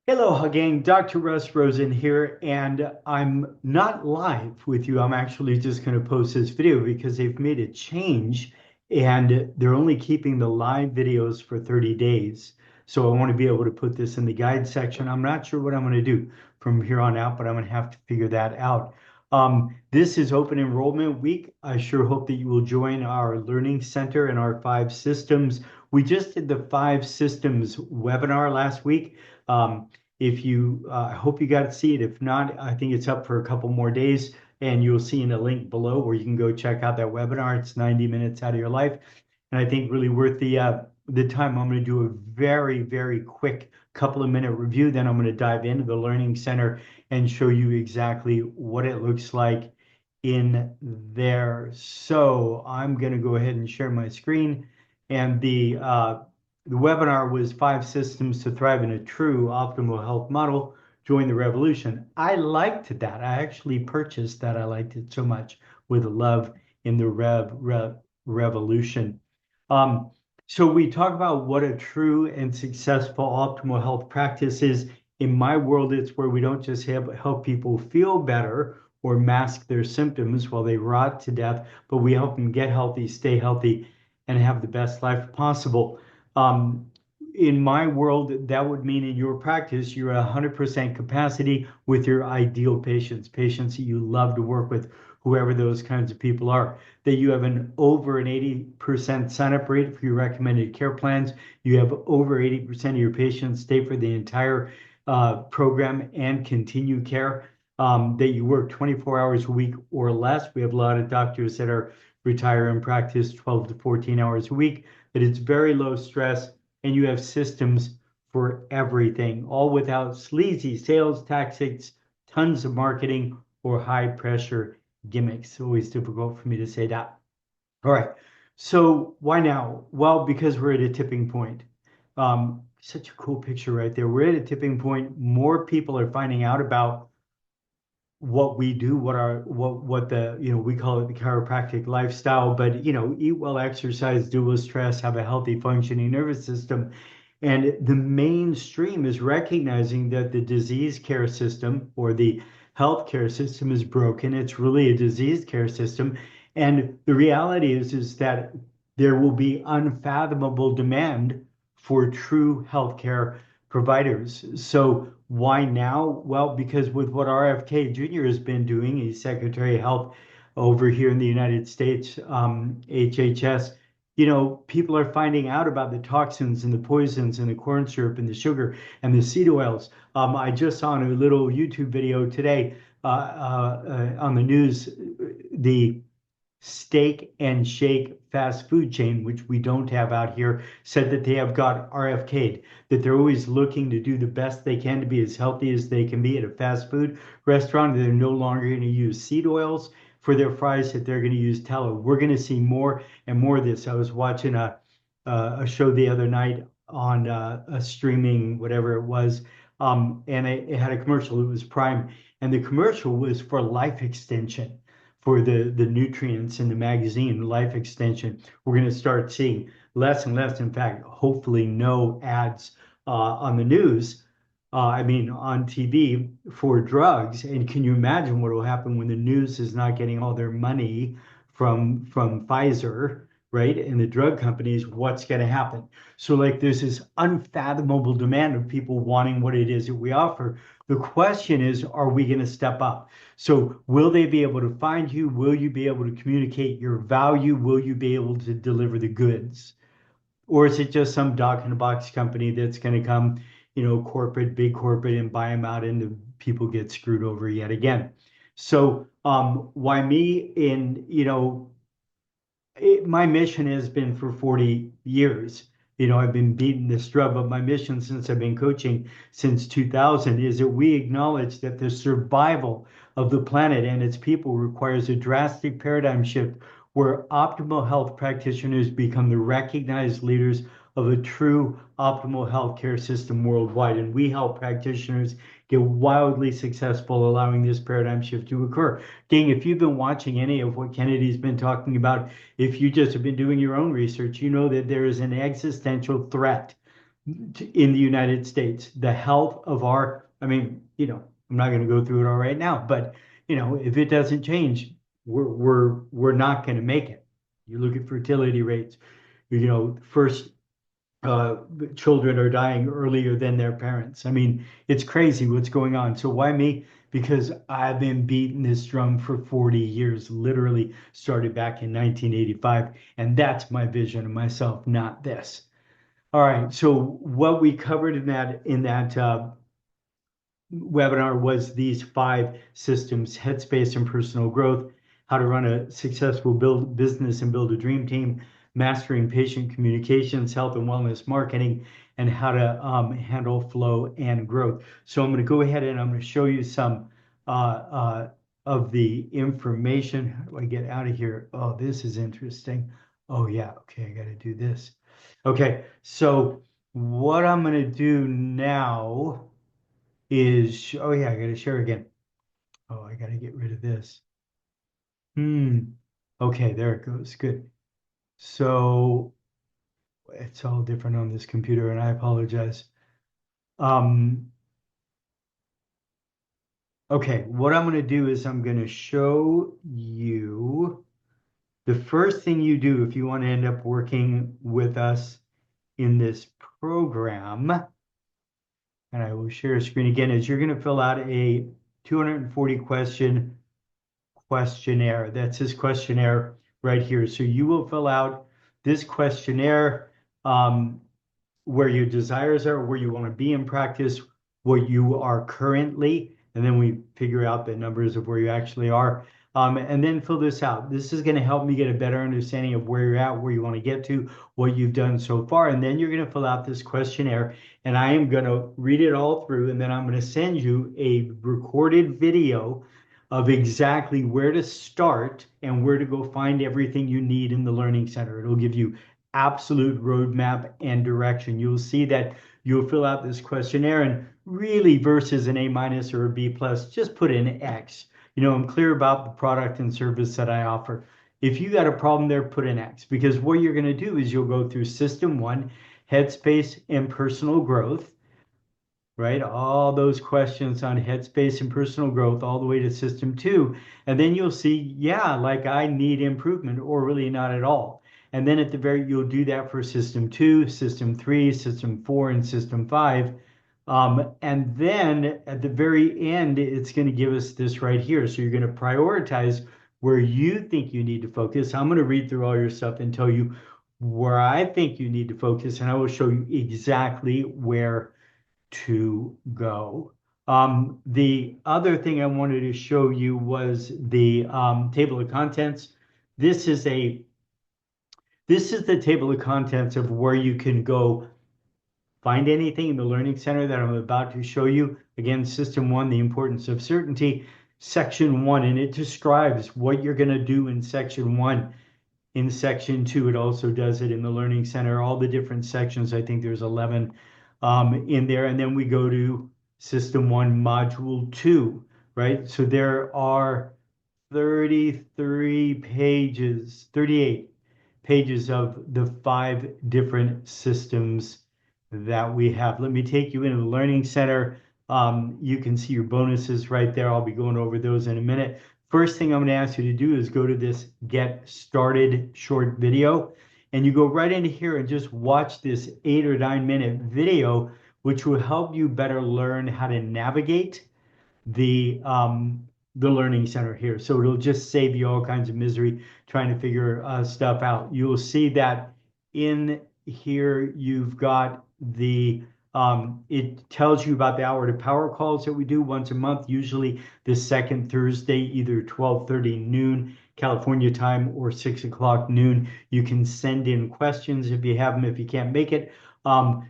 Hello again, Dr. Russ Rosen here, and I'm not live with you. I'm actually just going to post this video because they've made a change and they're only keeping the live videos for 30 days. So I want to be able to put this in the guide section. I'm not sure what I'm going to do from here on out, but I'm going to have to figure that out. This is open enrollment week. I sure hope that you will join our learning center and our 5 systems. We just did the 5 systems webinar last week. If you, I hope you got to see it. If not, I think it's up for a couple more days, and you'll see in a link below where you can go check out that webinar. It's 90 minutes out of your life, and I think really worth the time. I'm going to do a very quick couple of minute review. Then I'm going to dive into the Learning Center and show you exactly what it looks like in there. So I'm going to go ahead and share my screen, and the webinar was 5 systems to thrive in a true optimal health model. Join the revolution. I liked that. I actually purchased that. I liked it so much with love in the revolution. Um, so we talk about what a true and successful optimal health practice is. In my world, it's where we don't just help people feel better or mask their symptoms while they rot to death, but we help them get healthy, stay healthy, and have the best life possible. Um, in my world, that would mean in your practice, you're at 100% capacity with your ideal patients, patients that you love to work with, whoever those kinds of people are. That you have over an 80% sign up rate for your recommended care plans. You have over 80% of your patients stay for the entire program and continue care. That you work 24 hours a week or less. We have a lot of doctors that are retire and practice 12 to 14 hours a week, that it's very low stress, and you have systems for everything, all without sleazy sales tactics, tons of marketing, or high pressure gimmicks. It's always difficult for me to say that. All right. So why now? Well, because we're at a tipping point. Such a cool picture right there. We're at a tipping point. More people are finding out about what we do, what the, we call it the chiropractic lifestyle, but eat well, exercise, deal with stress, have a healthy functioning nervous system. And the mainstream is recognizing that the disease care system or the healthcare system is broken. It's really a disease care system. And the reality is that there will be unfathomable demand for true healthcare providers. So why now? Well, because with what RFK Jr. has been doing, he's Secretary of Health over here in the United States, HHS, people are finding out about the toxins and the poisons and the corn syrup and the sugar and the seed oils. I just saw in a little YouTube video today on the news, the Steak and Shake fast food chain, which we don't have out here, said that they have got RFK'd, that they're always looking to do the best they can to be as healthy as they can be at a fast food restaurant. They're no longer going to use seed oils for their fries, that they're going to use tallow. We're going to see more and more of this. I was watching a show the other night on a streaming, whatever it was, and it had a commercial. It was Prime, and the commercial was for life extension, for the nutrients in the magazine, life extension. We're going to start seeing less and less, in fact, hopefully no ads on the news, on TV for drugs. And can you imagine what will happen when the news is not getting all their money from Pfizer, right? And the drug companies, what's going to happen? So like there's this unfathomable demand of people wanting what it is that we offer. The question is, are we going to step up? So will they be able to find you? Will you be able to communicate your value? Will you be able to deliver the goods? Or is it just some dog in a box company that's going to come, corporate, big corporate, and buy them out, and the people get screwed over yet again? So why me? My mission has been for 40 years. I've been beating this drum, but my mission since I've been coaching since 2000 is that we acknowledge that the survival of the planet and its people requires a drastic paradigm shift where optimal health practitioners become the recognized leaders of a true optimal healthcare system worldwide. And we help practitioners get wildly successful, allowing this paradigm shift to occur. Gang, if you've been watching any of what Kennedy's been talking about, if you just have been doing your own research, you know that there is an existential threat in the United States. The health of our, I mean, I'm not going to go through it all right now, but if it doesn't change, we're not going to make it. You look at fertility rates, first uh, children are dying earlier than their parents. I mean, it's crazy what's going on. So why me? Because I've been beating this drum for 40 years, literally started back in 1985. And that's my vision of myself, not this. All right. So what we covered in that webinar was these 5 systems: headspace and personal growth, how to run a successful build business and build a dream team, mastering patient communications, health and wellness marketing, and how to handle flow and growth. So I'm going to go ahead and I'm going to show you some uh, uh, of the information. How do I get out of here? Oh, this is interesting. Oh yeah, okay, I got to do this. Okay, so what I'm going to do now is, oh yeah, I got to share again. Oh, I got to get rid of this. Hmm. Okay, there it goes. Good. So it's all different on this computer, and I apologize. Um, okay, what I'm going to do is I'm going to show you the first thing you do if you want to end up working with us in this program, and I will share a screen again, is you're going to fill out a 240 question questionnaire. That's this questionnaire right here. So you will fill out this questionnaire, um, where your desires are, where you want to be in practice, where you are currently, and then we figure out the numbers of where you actually are. And then fill this out. This is going to help me get a better understanding of where you're at, where you want to get to, what you've done so far. And then you're going to fill out this questionnaire, and I am going to read it all through, and then I'm going to send you a recorded video of exactly where to start and where to go find everything you need in the Learning Center. It'll give you absolute roadmap and direction. You'll see that you'll fill out this questionnaire, and really versus an A minus or a B plus, just put in X. I'm clear about the product and service that I offer. If you got a problem there, put in X, because what you're going to do is you'll go through System 1, Headspace and Personal Growth, right? All those questions on headspace and personal growth, all the way to System 2. And then you'll see, yeah, like I need improvement, or really not at all. And then at the very, you'll do that for System 2, System 3, System 4, and System 5. And then at the very end, it's going to give us this right here. So you're going to prioritize where you think you need to focus. I'm going to read through all your stuff and tell you where I think you need to focus, and I will show you exactly where to go. The other thing I wanted to show you was the table of contents. This is the table of contents of where you can go find anything in the Learning Center that I'm about to show you. Again, System 1, the importance of certainty, Section 1, and it describes what you're going to do in Section 1. In Section 2, it also does it in the Learning Center, all the different sections. I think there's 11 in there. And then we go to System 1, Module 2, right? So there are 33 pages, 38 pages of the 5 different systems that we have. Let me take you into the Learning Center. You can see your bonuses right there. I'll be going over those in a minute. First thing I'm going to ask you to do is go to this Get Started short video, and you go right into here and just watch this 8 or 9 minute video, which will help you better learn how to navigate the Learning Center here. So it'll just save you all kinds of misery trying to figure stuff out. You'll see that in here you've got it tells you about the hour to power calls that we do once a month, usually the second Thursday, either 12:30 noon California time or 6 o'clock noon. You can send in questions if you have them, if you can't make it.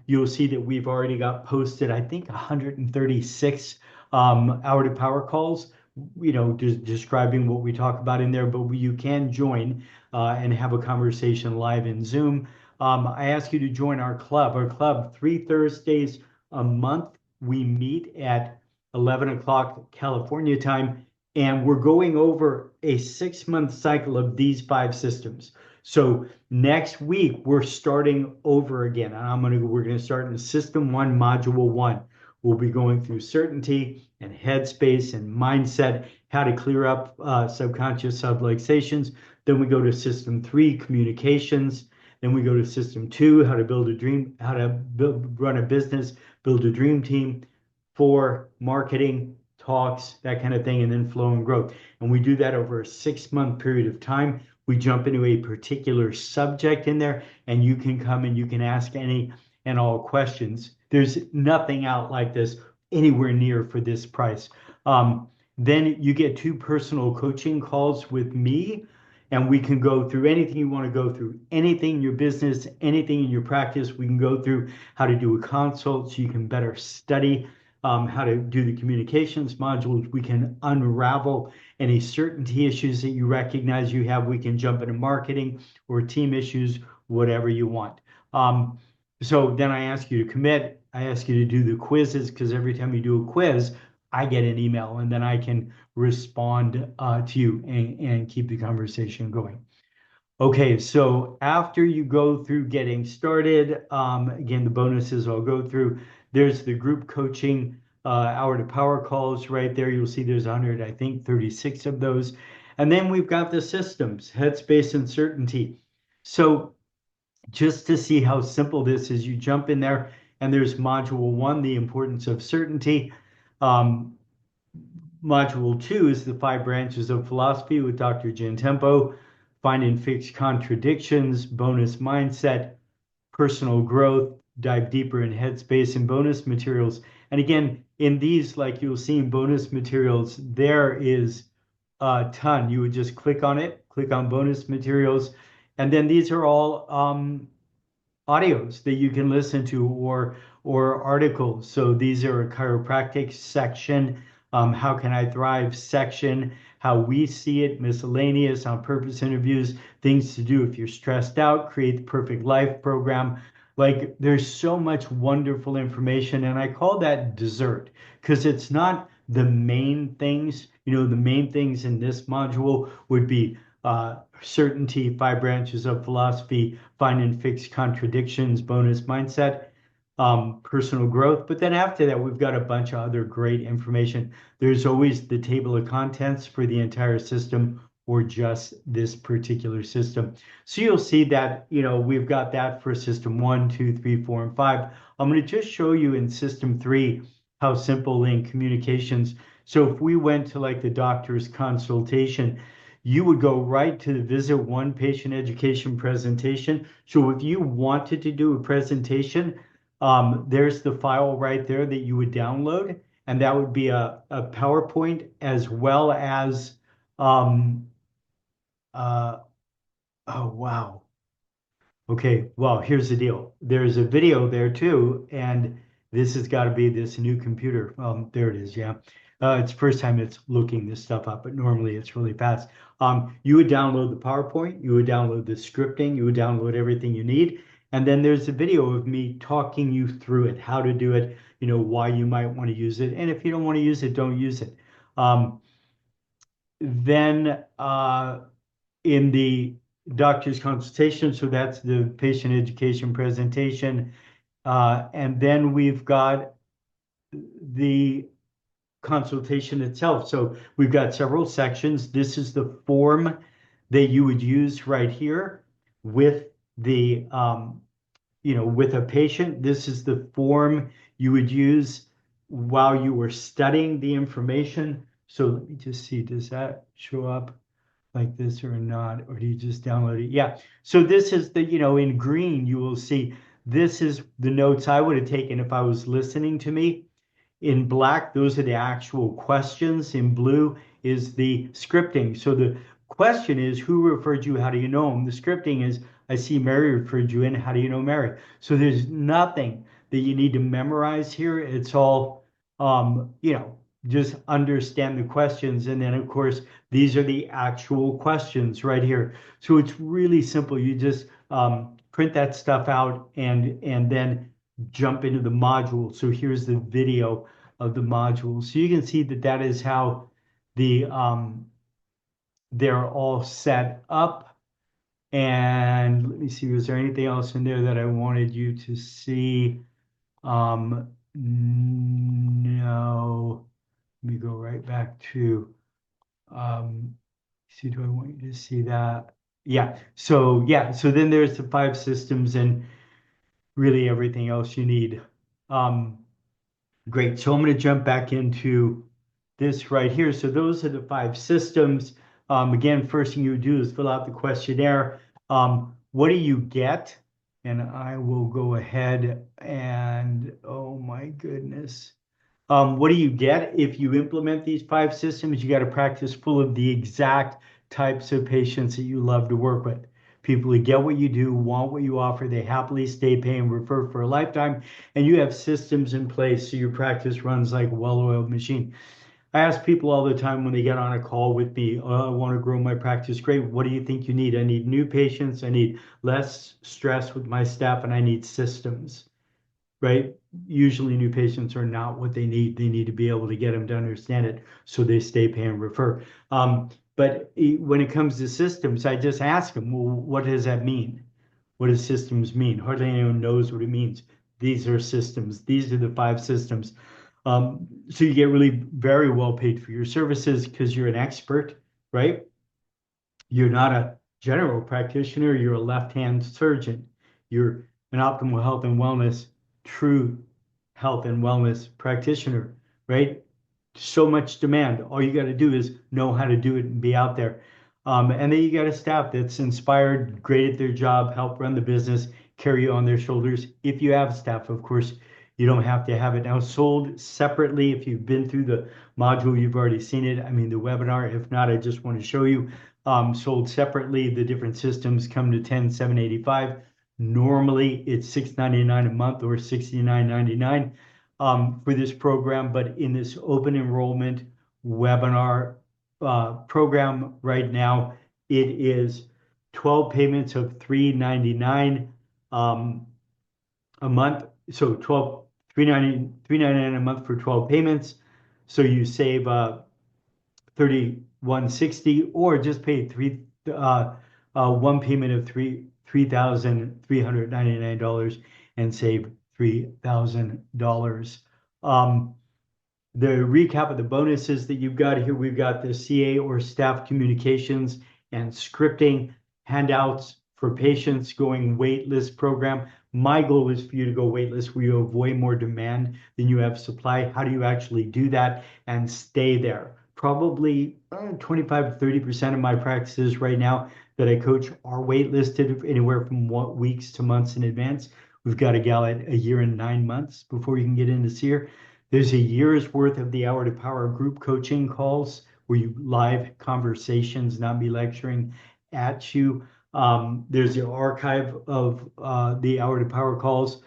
You'll see that we've already got posted, I think, 136 hour to power calls, describing what we talk about in there, but you can join and have a conversation live in Zoom. I ask you to join our club. Our club, 3 Thursdays a month, we meet at 11 o'clock California time, and we're going over a 6-month cycle of these 5 systems. So next week we're starting over again, and we're gonna start in System 1, Module 1. We'll be going through certainty and headspace and mindset, how to clear up subconscious subluxations. Then we go to System 3, communications. Then we go to System 2, how to build a dream, how to run a business, build a dream team. 4, marketing, talks, that kind of thing, and then flow and growth. And we do that over a 6-month period of time. We jump into a particular subject in there, and you can come and you can ask any and all questions. There's nothing out like this anywhere near for this price. Then you get 2 personal coaching calls with me, and we can go through anything you want to go through, anything in your business, anything in your practice. We can go through how to do a consult so you can better study how to do the communications modules. We can unravel any certainty issues that you recognize you have. We can jump into marketing or team issues, whatever you want. So then I ask you to commit. I ask you to do the quizzes, because every time you do a quiz, I get an email, and then I can respond to you and keep the conversation going. Okay, so after you go through getting started, again, the bonuses I'll go through. There's the group coaching hour to power calls right there. You'll see there's 100, I think 36 of those. And then we've got the systems, headspace and certainty. So just to see how simple this is, you jump in there and there's module 1, the importance of certainty. Module 2 is the 5 branches of philosophy with Dr. Jen Tempo, find and fix contradictions, bonus mindset, personal growth, dive deeper in headspace and bonus materials. And again, in these, like you'll see in bonus materials, there is a ton. You would just click on it, click on bonus materials, and then these are all audios that you can listen to, or articles. So these are a chiropractic section, how can I thrive section, how we see it, miscellaneous, on purpose interviews, things to do if you're stressed out, create the perfect life program. Like, there's so much wonderful information, and I call that dessert, because it's not the main things. You know, the main things in this module would be certainty, 5 branches of philosophy, find and fix contradictions, bonus mindset, personal growth. But then after that, we've got a bunch of other great information. There's always the table of contents for the entire system, or just this particular system. So you'll see that, you know, we've got that for system 1, 2, 3, 4, and 5. I'm going to just show you in system 3 how simple in communications. So if we went to like the doctor's consultation, you would go right to the visit 1 patient education presentation. So if you wanted to do a presentation, there's the file right there that you would download, and that would be a PowerPoint, as well as oh wow. Okay, well, here's the deal. There's a video there too, and this has got to be this new computer. There it is, yeah. It's the first time it's looking this stuff up, but normally it's really fast. You would download the PowerPoint, you would download the scripting, you would download everything you need, and then there's a video of me talking you through it, how to do it, you know, why you might want to use it, and if you don't want to use it, don't use it. Then in the doctor's consultation, so that's the patient education presentation, and then we've got the consultation itself. So we've got several sections. This is the form that you would use right here with the you know, with a patient. This is the form you would use while you were studying the information. So let me just see, does that show up like this or not? Or do you just download it? Yeah. So this is the, you know, in green, you will see this is the notes I would have taken if I was listening to me. In black, those are the actual questions. In blue is the scripting. So the question is, who referred you? How do you know them? The scripting is, I see Mary referred you in. How do you know Mary? So there's nothing that you need to memorize here. It's all, you know, just understand the questions. And then, of course, these are the actual questions right here. So it's really simple. You just print that stuff out and then jump into the module. So here's the video of the module. So you can see that that is how the they're all set up. And let me see, was there anything else in there that I wanted you to see? No. Let me go right back to, see, do I want you to see that? So then there's the five systems and really everything else you need. Um, Great. So I'm going to jump back into this right here. So those are the five systems. Again, first thing you do is fill out the questionnaire. What do you get? And I will go ahead and, oh my goodness. What do you get if you implement these five systems? You got to practice full of the exact types of patients that you love to work with. People who get what you do, want what you offer, they happily stay, pay, and refer for a lifetime. And you have systems in place so your practice runs like a well-oiled machine. I ask people all the time when they get on a call with me, oh, I want to grow my practice. Great. What do you think you need? I need new patients. I need less stress with my staff, and I need systems, right? Usually new patients are not what they need. They need to be able to get them to understand it so they stay, pay, and refer. But when it comes to systems, I just ask them, well, what does that mean? What does systems mean? Hardly anyone knows what it means. These are systems. These are the five systems. So you get really very well paid for your services because you're an expert, right? You're not a general practitioner, you're a left-hand surgeon. You're an optimal health and wellness, true health and wellness practitioner, right? So much demand. All you got to do is know how to do it and be out there. And then you got a staff that's inspired, great at their job, help run the business, carry you on their shoulders. If you have staff, of course, you don't have to have it now sold separately. If you've been through the module, you've already seen it. I mean, the webinar. If not, I just want to show you. Sold separately, the different systems come to 10,785. Normally, it's $699 a month or $69.99 for this program, but in this open enrollment webinar program right now, it is 12 payments of $399 a month. So 12, $399 a month for 12 payments. So you save 3160, or just pay one payment of $3,399 and save $3,000. The recap of the bonuses that you've got here, we've got the CA or staff communications and scripting, handouts for patients, going waitlist program. My goal is for you to go waitlist where you have way more demand than you have supply. How do you actually do that and stay there? Probably 25 to 30% of my practices right now that I coach are waitlisted anywhere from weeks to months in advance. We've got a gal at a year and 9 months before you can get in to see her. There's a year's worth of the Hour to Power group coaching calls where you live conversations, not me lecturing at you. There's the archive of the Hour to Power calls.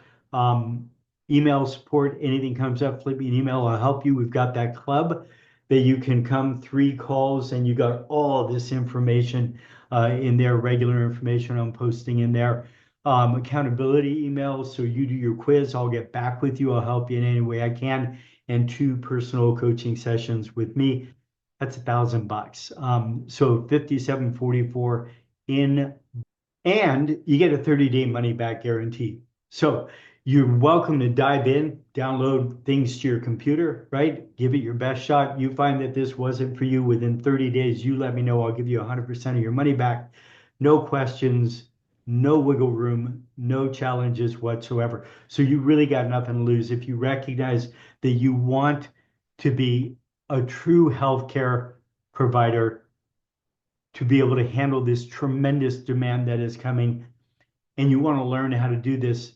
Email support, anything comes up, flip me an email, I'll help you. We've got that club that you can come 3 calls and you got all this information in there, regular information I'm posting in there. Accountability emails. So you do your quiz, I'll get back with you. I'll help you in any way I can. And 2 personal coaching sessions with me. That's $1,000. So 5744 in, and you get a 30-day money back guarantee. So you're welcome to dive in, download things to your computer, right? Give it your best shot. You find that this wasn't for you within 30 days, you let me know. I'll give you 100% of your money back. No questions, no wiggle room, no challenges whatsoever. So you really got nothing to lose if you recognize that you want to be a true healthcare provider to be able to handle this tremendous demand that is coming, and you want to learn how to do this,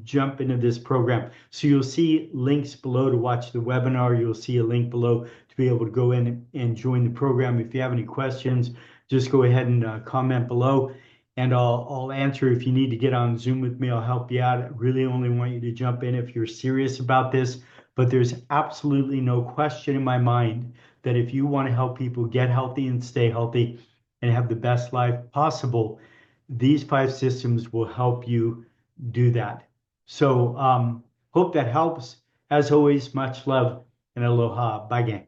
jump into this program. So you'll see links below to watch the webinar. You'll see a link below to be able to go in and join the program. If you have any questions, just go ahead and comment below, and I'll answer. If you need to get on Zoom with me, I'll help you out. I really only want you to jump in if you're serious about this, but there's absolutely no question in my mind that if you want to help people get healthy and stay healthy and have the best life possible, these five systems will help you do that. So hope that helps. As always, much love and aloha. Bye, gang.